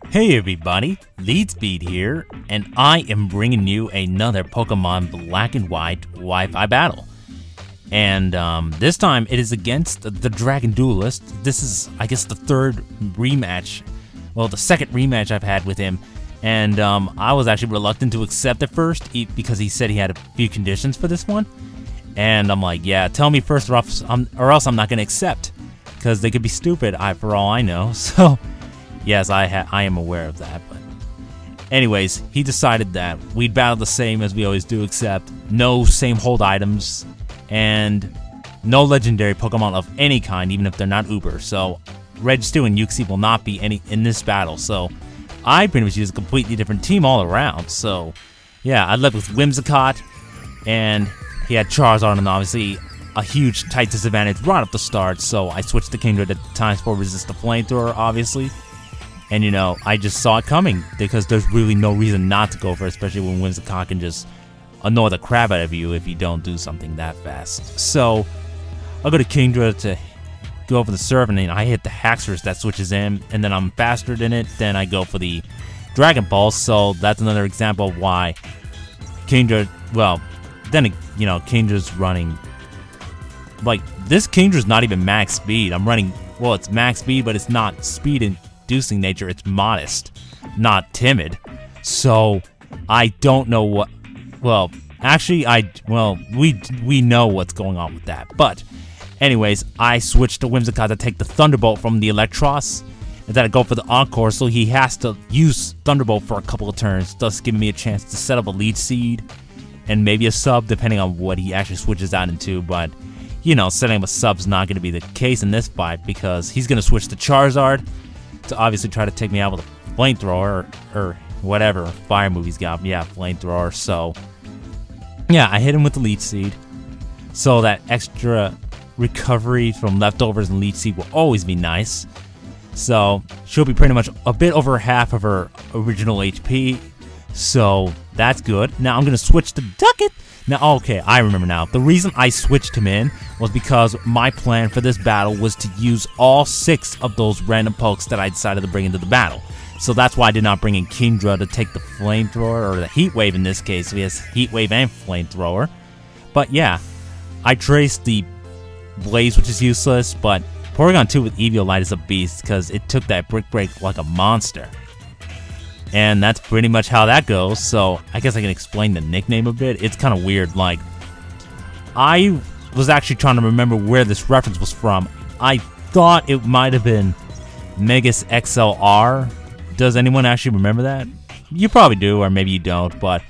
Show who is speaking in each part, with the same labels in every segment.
Speaker 1: Hey everybody, LeadSpeed here, and I am bringing you another Pokemon Black and White Wi-Fi battle. And this time it is against the Dragon Duelist. This is, I guess, the third rematch, well, the second rematch I've had with him. And I was actually reluctant to accept it first because he said he had a few conditions for this one. And I'm like, yeah, tell me first or else I'm not going to accept, because they could be stupid, for all I know. So yes, I am aware of that, but anyways, he decided that we'd battle the same as we always do, except no same hold items and no legendary Pokemon of any kind, even if they're not Uber. So Registeel and Yuxi will not be any in this battle. So I pretty much use a completely different team all around. So yeah, I led with Whimsicott, and he had Charizard, and obviously a huge tight disadvantage right off the start. So I switched to Kingdra at times for resist the flamethrower, obviously. And, you know, I just saw it coming, because there's really no reason not to go for it, especially when Whimsicott can just annoy the crap out of you if you don't do something that fast. So I'll go to Kingdra to go for the Surf, and then I hit the Haxorus that switches in, and then I'm faster than it. Then I go for the Dragon Ball, so that's another example of why Kingdra, well, then, you know, Kingdra's running, like, this Kingdra's not even max speed. I'm running, well, it's max speed, but it's not speed inducing nature, it's modest, not timid. So I don't know what, well, actually we know what's going on with that. But anyways, I switched to Whimsicott to take the Thunderbolt from the Electros, and then I go for the Encore, so he has to use Thunderbolt for a couple of turns, thus giving me a chance to set up a lead seed and maybe a sub, depending on what he actually switches out into. But you know, setting up a sub's not going to be the case in this fight, because he's going to switch to Charizard to obviously try to take me out with a flamethrower or whatever fire move he's got. Yeah, flamethrower. So yeah, I hit him with the leech seed, so that extra recovery from leftovers and leech seed will always be nice. So she'll be pretty much a bit over half of her original HP, so that's good. Now I'm gonna switch to Ducket. Now, okay, I remember now. The reason I switched him in was because my plan for this battle was to use all 6 of those random pokes that I decided to bring into the battle. So that's why I did not bring in Kingdra to take the flamethrower, or the Heat Wave in this case. So he has Heat Wave and flamethrower. But yeah, I traced the Blaze, which is useless, but Porygon 2 with Eviolite is a beast, because it took that Brick Break like a monster. And that's pretty much how that goes. So I guess I can explain the nickname a bit. It's kind of weird. Like, I was actually trying to remember where this reference was from. I thought it might have been Megas XLR. Does anyone actually remember that? You probably do, or maybe you don't. But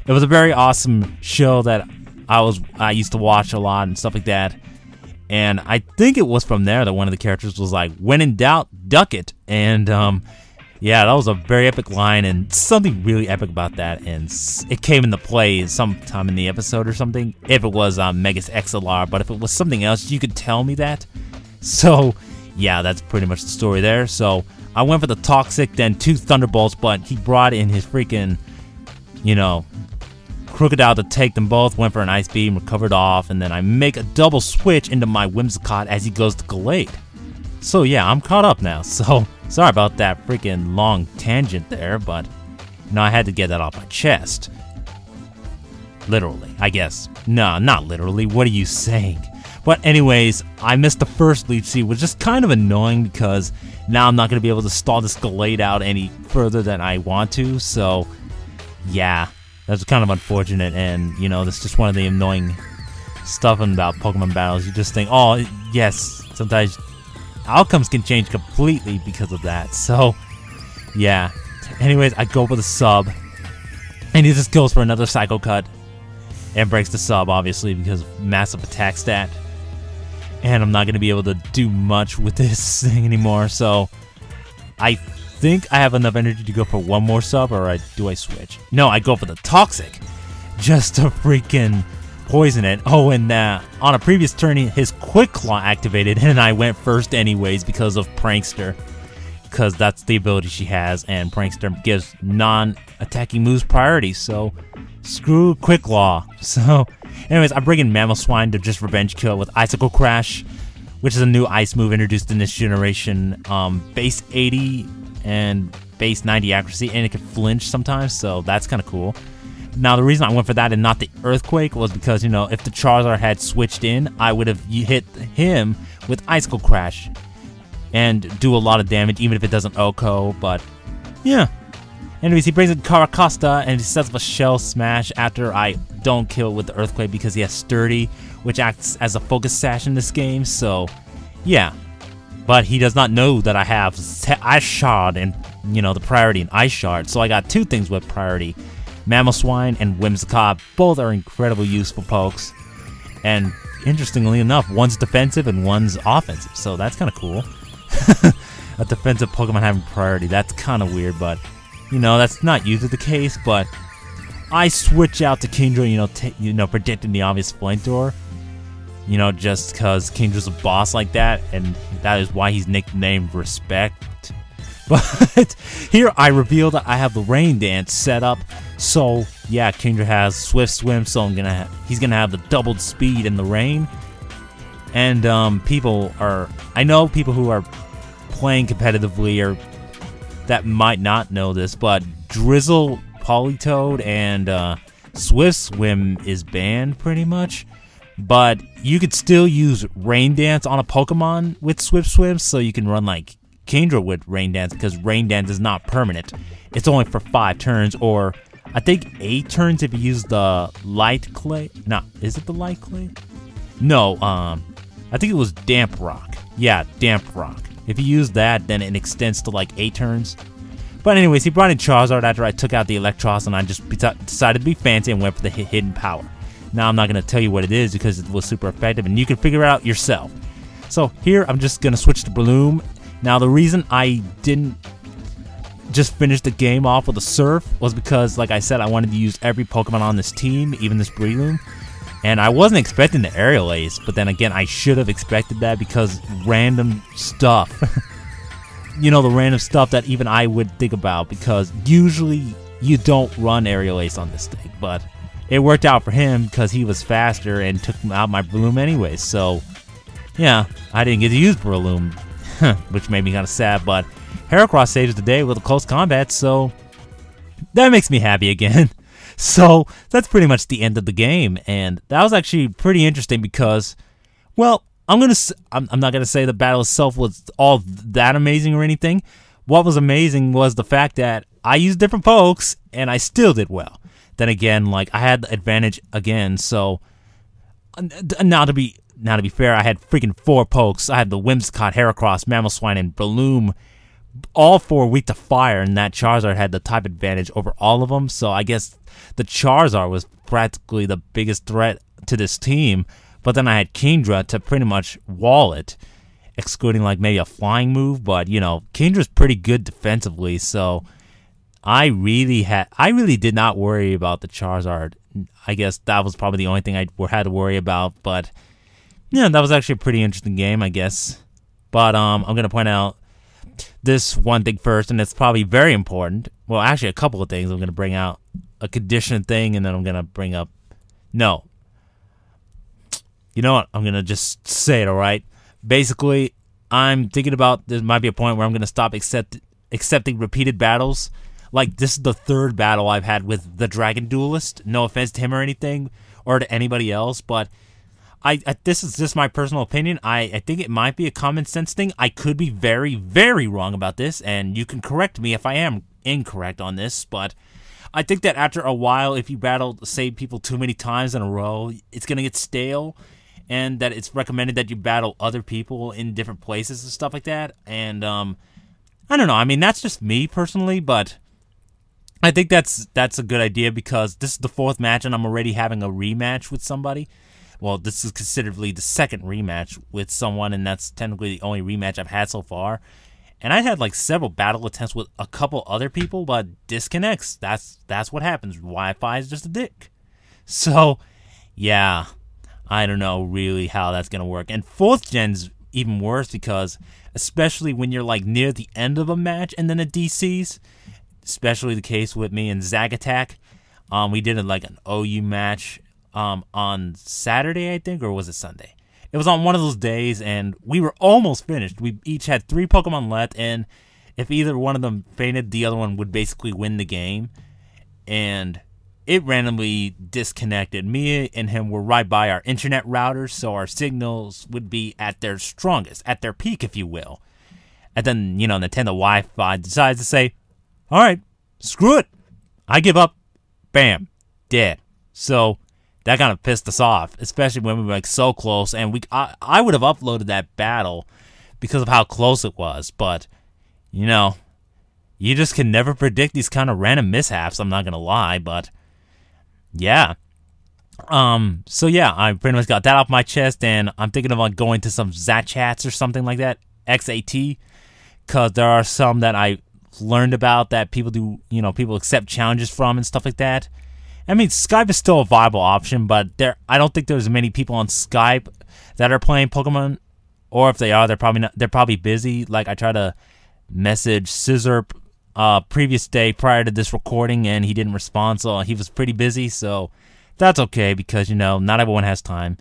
Speaker 1: it was a very awesome show that I used to watch a lot and stuff like that. And I think it was from there that one of the characters was like, "When in doubt, duck it." And yeah, that was a very epic line, and something really epic about that, and it came into play sometime in the episode or something, if it was Megas XLR, but if it was something else, you could tell me that. So yeah, that's pretty much the story there. So I went for the Toxic, then 2 Thunderbolts, but he brought in his freaking, you know, Crocodile to take them both, went for an Ice Beam, recovered off, and then I make a double switch into my Whimsicott as he goes to Gallade. So yeah, I'm caught up now, so sorry about that freaking long tangent there, but you know, I had to get that off my chest. Literally, I guess. No, not literally, what are you saying? But anyways, I missed the first lead seed, which is kind of annoying, because now I'm not going to be able to stall this Gallade out any further than I want to. So yeah, that's kind of unfortunate, and you know, that's just one of the annoying stuff about Pokemon battles. You just think, oh yes, sometimes outcomes can change completely because of that. So yeah, anyways, I go for the sub, and he just goes for another Psycho Cut and breaks the sub, obviously, because of massive attack stat, and I'm not going to be able to do much with this thing anymore. So I think I have enough energy to go for one more sub, or do I switch? No, I go for the Toxic just to freaking poison it. Oh, and on a previous turn, his Quick Claw activated, and I went first anyways because of Prankster, because that's the ability she has, and Prankster gives non-attacking moves priority, so screw Quick Claw. So anyways, I bring in Mamoswine to just revenge kill with Icicle Crash, which is a new ice move introduced in this generation. Base 80 and base 90 accuracy, and it can flinch sometimes, so that's kind of cool. Now, the reason I went for that and not the Earthquake was because, you know, if the Charizard had switched in, I would have hit him with Icicle Crash and do a lot of damage, even if it doesn't OHKO, but yeah. Anyways, he brings in Caracosta and he sets up a Shell Smash after I don't kill with the Earthquake because he has Sturdy, which acts as a Focus Sash in this game, so yeah. But he does not know that I have Ice Shard and, you know, the priority in Ice Shard, so I got two things with priority. Mamoswine and Whimsicott, both are incredibly useful pokes. And interestingly enough, one's defensive and one's offensive, so that's kind of cool. A defensive Pokemon having priority, that's kind of weird, but you know, that's not usually the case. But I switch out to Kingdra, you know, predicting the obvious flamethrower. You know, just because Kingdra's a boss like that, and that is why he's nicknamed Respect. But here I reveal that I have the Rain Dance set up. So yeah, Kingdra has Swift Swim, so he's gonna have the doubled speed in the rain. And I know people who are playing competitively or that might not know this, but Drizzle, Politoed, and Swift Swim is banned pretty much. But you could still use Rain Dance on a Pokemon with Swift Swim, so you can run like Kingdra with Rain Dance, because Rain Dance is not permanent. It's only for 5 turns, or I think 8 turns if you use the Light Clay. No, is it the Light Clay? No, I think it was Damp Rock. Yeah, Damp Rock. If you use that, then it extends to like 8 turns. But anyways, he brought in Charizard after I took out the Electros, and I just decided to be fancy and went for the hidden power. Now I'm not going to tell you what it is because it was super effective, and you can figure it out yourself. So here I'm just going to switch to Bloom. Now the reason I didn't just finish the game off with a Surf was because, like I said, I wanted to use every Pokemon on this team, even this Breloom. And I wasn't expecting the Aerial Ace, but then again, I should have expected that because random stuff. You know, the random stuff that even I would think about, because usually you don't run Aerial Ace on this thing, but it worked out for him because he was faster and took out my Breloom anyway. So yeah, I didn't get to use Breloom, which made me kind of sad, but Heracross saves the day with a close combat, so that makes me happy again. So that's pretty much the end of the game, and that was actually pretty interesting because, well, I'm not gonna say the battle itself was all that amazing or anything. What was amazing was the fact that I used different pokes and I still did well. Then again, like, I had the advantage again. So now to be fair, I had freaking 4 pokes. I had the Whimsicott, Heracross, Mamoswine, and Bloom. All 4 weak to fire, and that Charizard had the type advantage over all of them. So I guess the Charizard was practically the biggest threat to this team. But then I had Kingdra to pretty much wall it, excluding like maybe a flying move. But you know, Kingdra's pretty good defensively, so I really did not worry about the Charizard. I guess that was probably the only thing I had to worry about. But yeah, that was actually a pretty interesting game, I guess. But I'm gonna point out this one thing first, and it's probably very important. Well, actually, a couple of things. I'm gonna bring out a condition thing, and then I'm gonna bring up. No. You know what? I'm gonna just say it. All right. Basically, I'm thinking about there might be a point where I'm gonna stop accepting repeated battles. Like, this is the 3rd battle I've had with the Dragonduelest. No offense to him or anything, or to anybody else, but this is just my personal opinion. I think it might be a common sense thing. I could be very, very wrong about this, and you can correct me if I am incorrect on this, but I think that after a while, if you battle the same people too many times in a row, it's gonna get stale, and that it's recommended that you battle other people in different places and stuff like that. And I don't know. I mean, that's just me personally, but I think that's a good idea because this is the 4th match, and I'm already having a rematch with somebody. Well, this is considerably the 2nd rematch with someone, and that's technically the only rematch I've had so far. And I had like several battle attempts with a couple other people, but disconnects. That's what happens. Wi-Fi is just a dick. So, yeah, I don't know really how that's gonna work. And 4th gen's even worse because, especially when you're like near the end of a match and then it DCs, especially the case with me and Zagatak. We did like an OU match on Saturday, I think, or was it Sunday? It was on one of those days, and we were almost finished. We each had 3 Pokemon left, and if either one of them fainted, the other one would basically win the game. And it randomly disconnected. Me and him were right by our internet routers, so our signals would be at their strongest, at their peak, if you will. And then, Nintendo Wi-Fi decides to say, all right, screw it. I give up. Bam. Dead. So that kind of pissed us off, especially when we were so close. And I would have uploaded that battle because of how close it was. But, you just can never predict these kind of random mishaps, I'm not going to lie. But, yeah. So yeah, I pretty much got that off my chest, and I'm thinking about going to some Zat chats or something like that, XAT, because there are some that I learned about that people do, people accept challenges from and stuff like that. I mean, Skype is still a viable option, but I don't think there's many people on Skype that are playing Pokemon, or if they are, they're probably not. They're probably busy. Like I tried to message Scissor previous day prior to this recording, and he didn't respond, so he was pretty busy. So that's okay, because not everyone has time,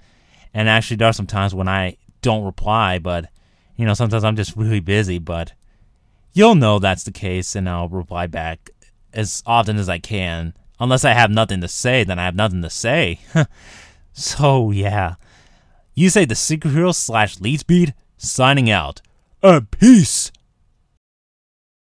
Speaker 1: and actually there are some times when I don't reply, but sometimes I'm just really busy. But you'll know that's the case, and I'll reply back as often as I can. Unless I have nothing to say, then I have nothing to say. So yeah, YuseiTheSynchroHero /LeadSpeed signing out. Peace.